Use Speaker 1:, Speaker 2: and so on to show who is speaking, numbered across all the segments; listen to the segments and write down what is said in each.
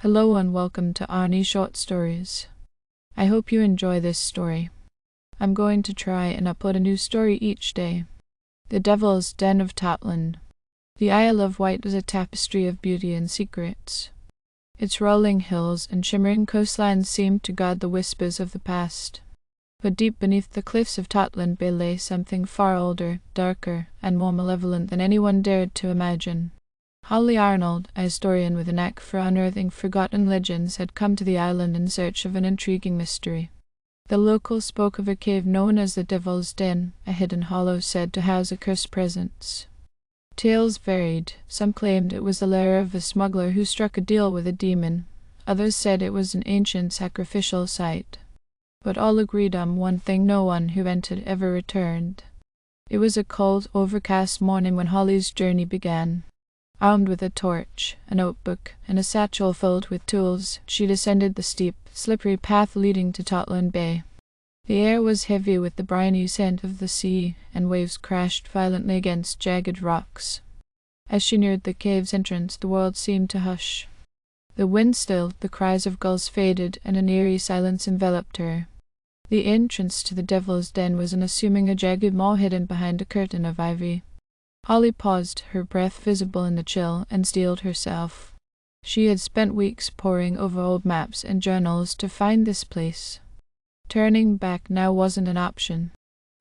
Speaker 1: Hello and welcome to Ani Short Stories. I hope you enjoy this story. I'm going to try and upload a new story each day. The Devil's Den of Totland. The Isle of Wight is a tapestry of beauty and secrets. Its rolling hills and shimmering coastlines seem to guard the whispers of the past. But deep beneath the cliffs of Totland Bay lay something far older, darker, and more malevolent than anyone dared to imagine. Holly Arnold, a historian with a knack for unearthing forgotten legends, had come to the island in search of an intriguing mystery. The locals spoke of a cave known as the Devil's Den, a hidden hollow said to house a cursed presence. Tales varied. Some claimed it was the lair of a smuggler who struck a deal with a demon. Others said it was an ancient sacrificial site. But all agreed on one thing: no one who entered ever returned. It was a cold, overcast morning when Holly's journey began. Armed with a torch, a notebook, and a satchel filled with tools, she descended the steep, slippery path leading to Totland Bay. The air was heavy with the briny scent of the sea, and waves crashed violently against jagged rocks. As she neared the cave's entrance, the world seemed to hush. The wind stilled, the cries of gulls faded, and an eerie silence enveloped her. The entrance to the Devil's Den was unassuming, a jagged maw hidden behind a curtain of ivy. Holly paused, her breath visible in the chill, and steeled herself. She had spent weeks poring over old maps and journals to find this place. Turning back now wasn't an option.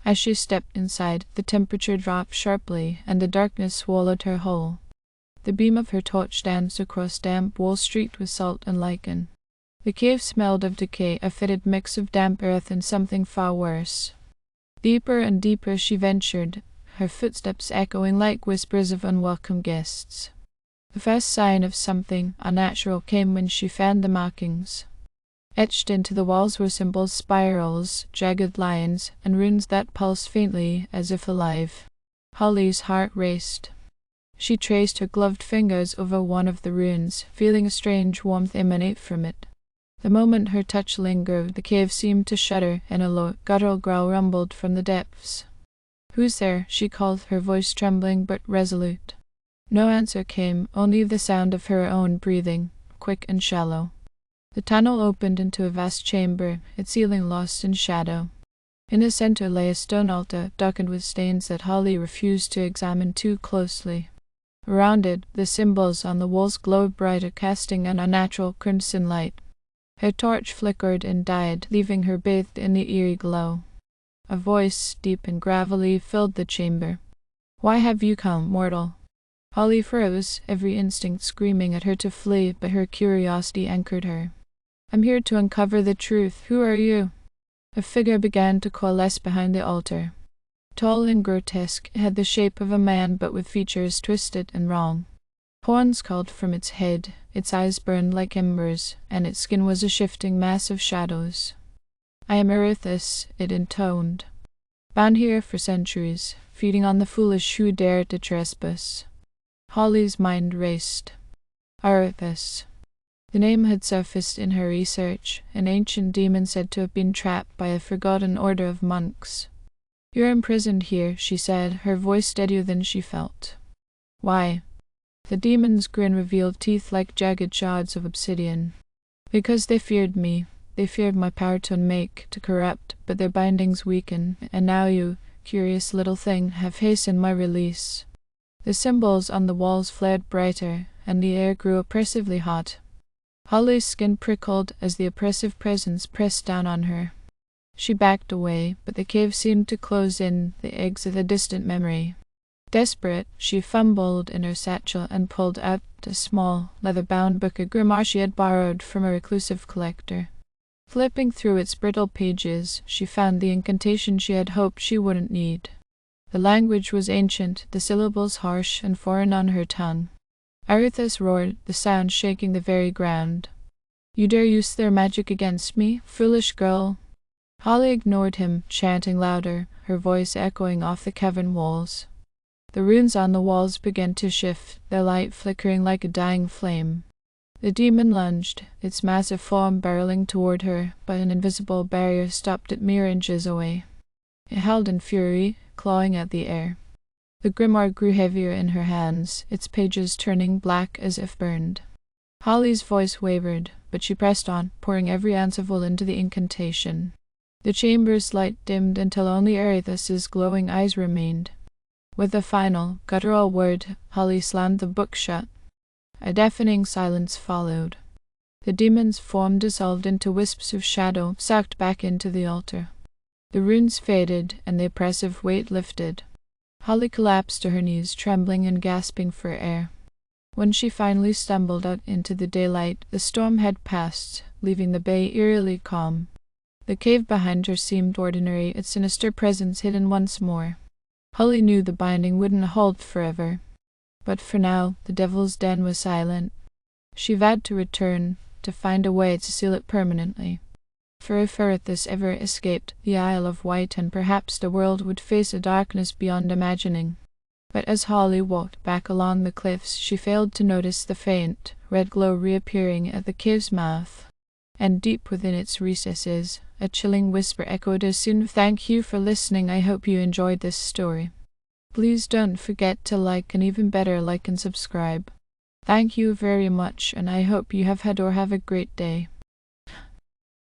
Speaker 1: As she stepped inside, the temperature dropped sharply, and the darkness swallowed her whole. The beam of her torch danced across damp walls streaked with salt and lichen. The cave smelled of decay, a fetid mix of damp earth and something far worse. Deeper and deeper she ventured, her footsteps echoing like whispers of unwelcome guests. The first sign of something unnatural came when she found the markings. Etched into the walls were symbols, spirals, jagged lines, and runes that pulsed faintly as if alive. Holly's heart raced. She traced her gloved fingers over one of the runes, feeling a strange warmth emanate from it. The moment her touch lingered, the cave seemed to shudder, and a low, guttural growl rumbled from the depths. "Who's there?" she called, her voice trembling but resolute. No answer came, only the sound of her own breathing, quick and shallow. The tunnel opened into a vast chamber, its ceiling lost in shadow. In the center lay a stone altar, darkened with stains that Holly refused to examine too closely. Around it, the symbols on the walls glowed brighter, casting an unnatural crimson light. Her torch flickered and died, leaving her bathed in the eerie glow. A voice, deep and gravelly, filled the chamber. "Why have you come, mortal?" Holly froze, every instinct screaming at her to flee, but her curiosity anchored her. "I'm here to uncover the truth. Who are you?" A figure began to coalesce behind the altar. Tall and grotesque, it had the shape of a man but with features twisted and wrong. Horns called from its head, its eyes burned like embers, and its skin was a shifting mass of shadows. "I am Erithus," it intoned. "Bound here for centuries, feeding on the foolish who dare to trespass." Holly's mind raced. Erithus. The name had surfaced in her research, an ancient demon said to have been trapped by a forgotten order of monks. "You're imprisoned here," she said, her voice steadier than she felt. "Why?" The demon's grin revealed teeth like jagged shards of obsidian. "Because they feared me. They feared my power to unmake, to corrupt, but their bindings weaken, and now you, curious little thing, have hastened my release." The symbols on the walls flared brighter, and the air grew oppressively hot. Holly's skin prickled as the oppressive presence pressed down on her. She backed away, but the cave seemed to close in, the eggs of a distant memory. Desperate, she fumbled in her satchel and pulled out a small, leather-bound book, a grimoire she had borrowed from a reclusive collector. Flipping through its brittle pages, she found the incantation she had hoped she wouldn't need. The language was ancient, the syllables harsh and foreign on her tongue. Erithus roared, the sound shaking the very ground. "You dare use their magic against me, foolish girl?" Holly ignored him, chanting louder, her voice echoing off the cavern walls. The runes on the walls began to shift, their light flickering like a dying flame. The demon lunged, its massive form barreling toward her, but an invisible barrier stopped it mere inches away. It held in fury, clawing at the air. The grimoire grew heavier in her hands, its pages turning black as if burned. Holly's voice wavered, but she pressed on, pouring every ounce of will into the incantation. The chamber's light dimmed until only Aerithus's glowing eyes remained. With a final, guttural word, Holly slammed the book shut. A deafening silence followed. The demon's form dissolved into wisps of shadow, sucked back into the altar. The runes faded, and the oppressive weight lifted. Holly collapsed to her knees, trembling and gasping for air. When she finally stumbled out into the daylight, the storm had passed, leaving the bay eerily calm. The cave behind her seemed ordinary, its sinister presence hidden once more. Holly knew the binding wouldn't hold forever. But for now, the devil's den was silent. She vowed to return, to find a way to seal it permanently. For if Aerithus ever escaped the Isle of Wight, and perhaps the world would face a darkness beyond imagining. But as Holly walked back along the cliffs, she failed to notice the faint, red glow reappearing at the cave's mouth. And deep within its recesses, a chilling whisper echoed as soon. Thank you for listening. I hope you enjoyed this story. Please don't forget to like, and even better, like and subscribe. Thank you very much, and I hope you have had or have a great day.